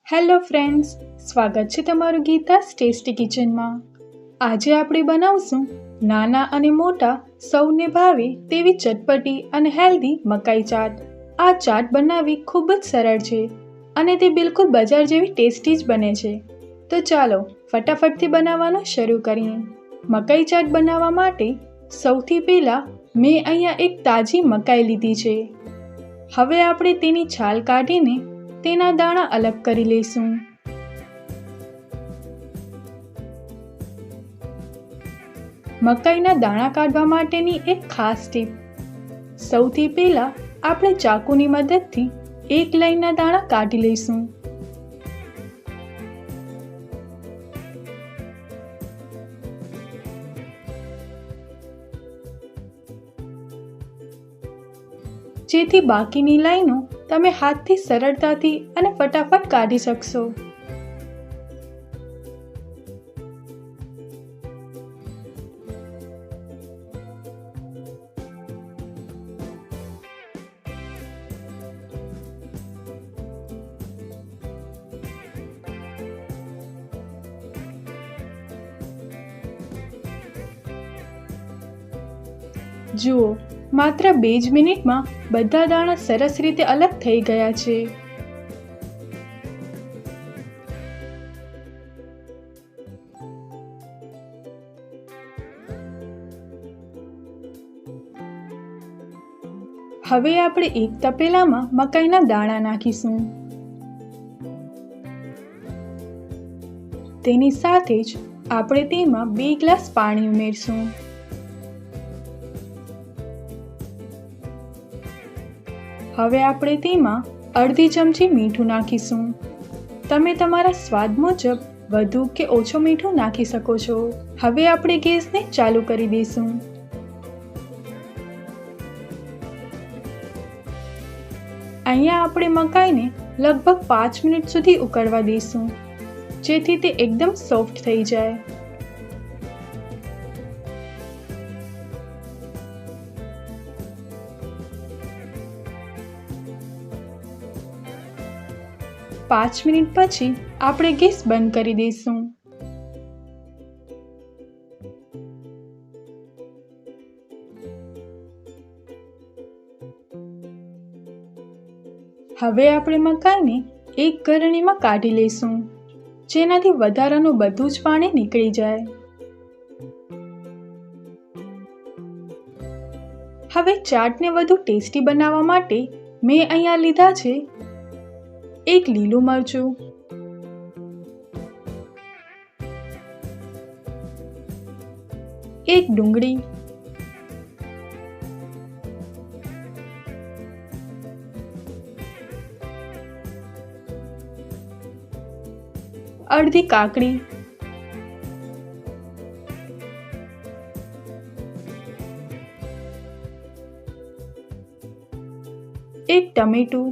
Hello friends, સ્વાગત છે તમારું ગીતા's ટેસ્ટી કિચનમાં। આજે આપણે બનાવશું નાના અને મોટા સૌને ભાવે તેવી ચટપટી અને હેલ્ધી મકાઈ ચાટ। આ ચાટ બનાવવી ખૂબ જ સરળ છે અને તે બિલકુલ બજાર જેવી ટેસ્ટી જ બને છે। તો ચાલો ફટાફટથી બનાવવાનું શરૂ કરીએ। મકાઈ ચાટ બનાવવા માટે સૌથી પહેલાં મેં અહીંયા એક તાજી મકાઈ લીધી છે। હવે આપણે તેની છાલ કાઢીને તેના દાણા અલગ કરી લઈશું। મકાઈના દાણા કાઢવા માટેની એક ખાસ ટીપ, સૌથી પહેલા આપણે ચાકુની મદદથી એક લાઈનના દાણા કાઢી લઈશું। જેથી બાકીની લાઈનો તમે હાથથી સરળતાથી અને ફટાફટ કાઢી શકશો। જુઓ, માત્ર 2 જ મિનિટમાં બધા દાણા સરસ રીતે અલગ થઈ ગયા છે। હવે આપણે એક તપેલામાં મકાઈના દાણા નાખીશું। તેની સાથે જ આપણે તેમાં 2 ગ્લાસ પાણી ઉમેરશું। હવે આપણે તેમાં અડધી ચમચી મીઠું નાખીશું। તમે તમારા સ્વાદ મુજબ વધુ કે ઓછું મીઠું નાખી શકો છો। હવે આપણે ગેસને ચાલુ કરી દઈશું। અહીંયા આપણે મકાઈને લગભગ 5 મિનિટ સુધી ઉકળવા દઈશું, જેથી તે એકદમ સોફ્ટ થઈ જાય। પાંચ મિનિટ પછી આપણે ગેસ બંધ કરી દઈશું। હવે આપણે મકાઈને એક ગળણીમાં કાઢી લઈશું, જેનાથી વધારાનું બધું જ પાણી નીકળી જાય। હવે ચાટને વધુ ટેસ્ટી બનાવવા માટે મેં અહીંયા લીધા છે એક લીલું મરચું, એક ડુંગળી, અડધી કાકડી, એક ટમેટું,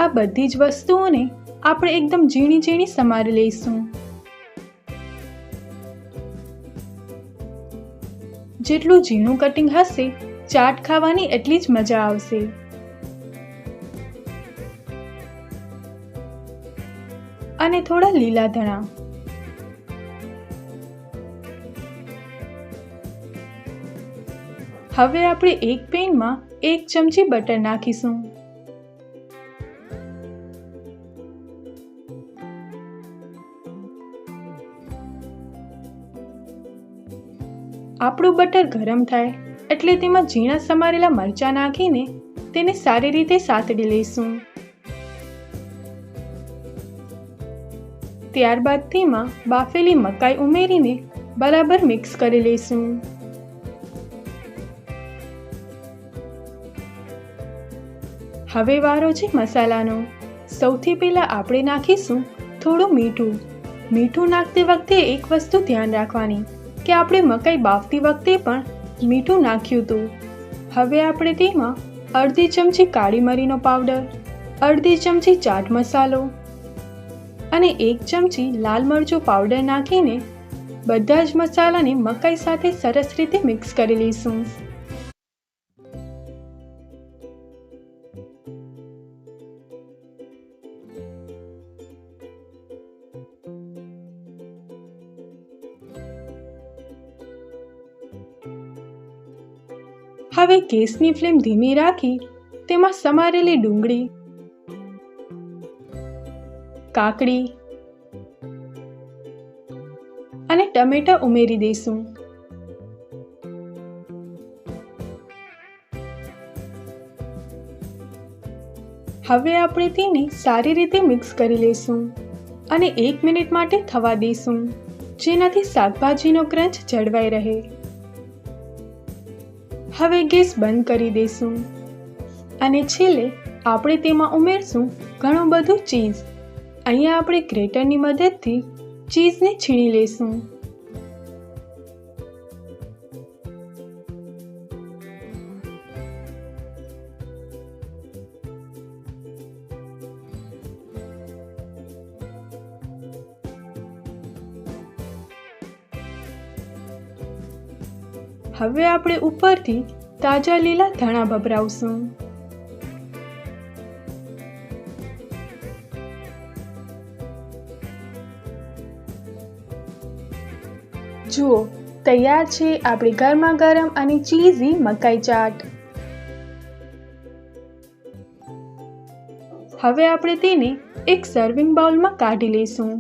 આ બધી જ વસ્તુઓને આપણે એકદમ ઝીણી ઝીણી સમારી લઈશું। જેટલું ઝીણું કટિંગ હશે, ચાટ ખાવાની એટલી જ મજા આવશે। અને થોડા લીલા ધાણા, હવે આપણે એક પેનમાં 1 ચમચી બટર નાખીશું। આપણું બટર ગરમ થાય એટલે તેમાં ઝીણા સમારેલા મરચાં નાખીને તેને સારી રીતે સાતડી લઈશું। ત્યારબાદ તેમાં બાફેલી મકાઈ ઉમેરીને બરાબર મિક્સ કરી લઈશું। હવે વારો છે મસાલાનો। સૌથી પહેલા આપણે નાખીશું થોડું મીઠું। મીઠું નાખતી વખતે એક વસ્તુ ધ્યાન રાખવાની કે આપણે મકાઈ બાફતી વખતે પણ મીઠું નાખ્યું હતું। હવે આપણે તેમાં અડધી ચમચી કાળી મરીનો પાવડર, અડધી ચમચી ચાટ મસાલો અને 1 ચમચી લાલ મરચું પાવડર નાખીને બધા જ મસાલાને મકાઈ સાથે સરસ રીતે મિક્સ કરી લઈશું। હવે ગેસની ફ્લેમ ધીમી રાખી તેમાં સમારેલી ડુંગળી, કાકડી અને ટમેટા ઉમેરી દઈશું। હવે આપણે તેને સારી રીતે મિક્સ કરી લઈશું અને 1 મિનિટ માટે થવા દઈશું, જેનાથી શાકભાજીનો ક્રંચ જળવાઈ રહે। હવે ગેસ બંધ કરી દઈશું અને છેલ્લે આપણે તેમાં ઉમેરશું ઘણું બધું ચીઝ। અહીંયા આપણે ગ્રેટરની મદદથી ચીઝને છીણી લઈશું। હવે આપણે ઉપરથી તાજા લીલા ધાણા ભભરાવશું। જુઓ, તૈયાર છે આપણી ગરમા ગરમ અને ચીઝી મકાઈ ચાટ। હવે આપણે તેને એક સર્વિંગ બાઉલમાં કાઢી લઈશું।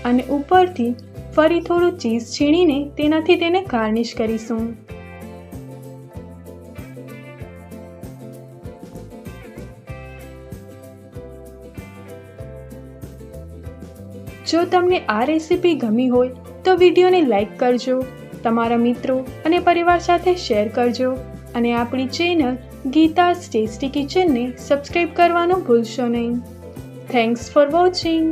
અને ઉપરથી ફરી થોડું ચીઝ છીણીને તેનાથી તેને ગાર્નિશ કરીશું। જો તમને આ રેસીપી ગમી હોય તો વિડીયોને લાઈક કરજો, તમારા મિત્રો અને પરિવાર સાથે શેર કરજો અને આપણી ચેનલ ગીતા's ટેસ્ટી કિચનને સબસ્ક્રાઇબ કરવાનું ભૂલશો નહીં। Thanks for watching.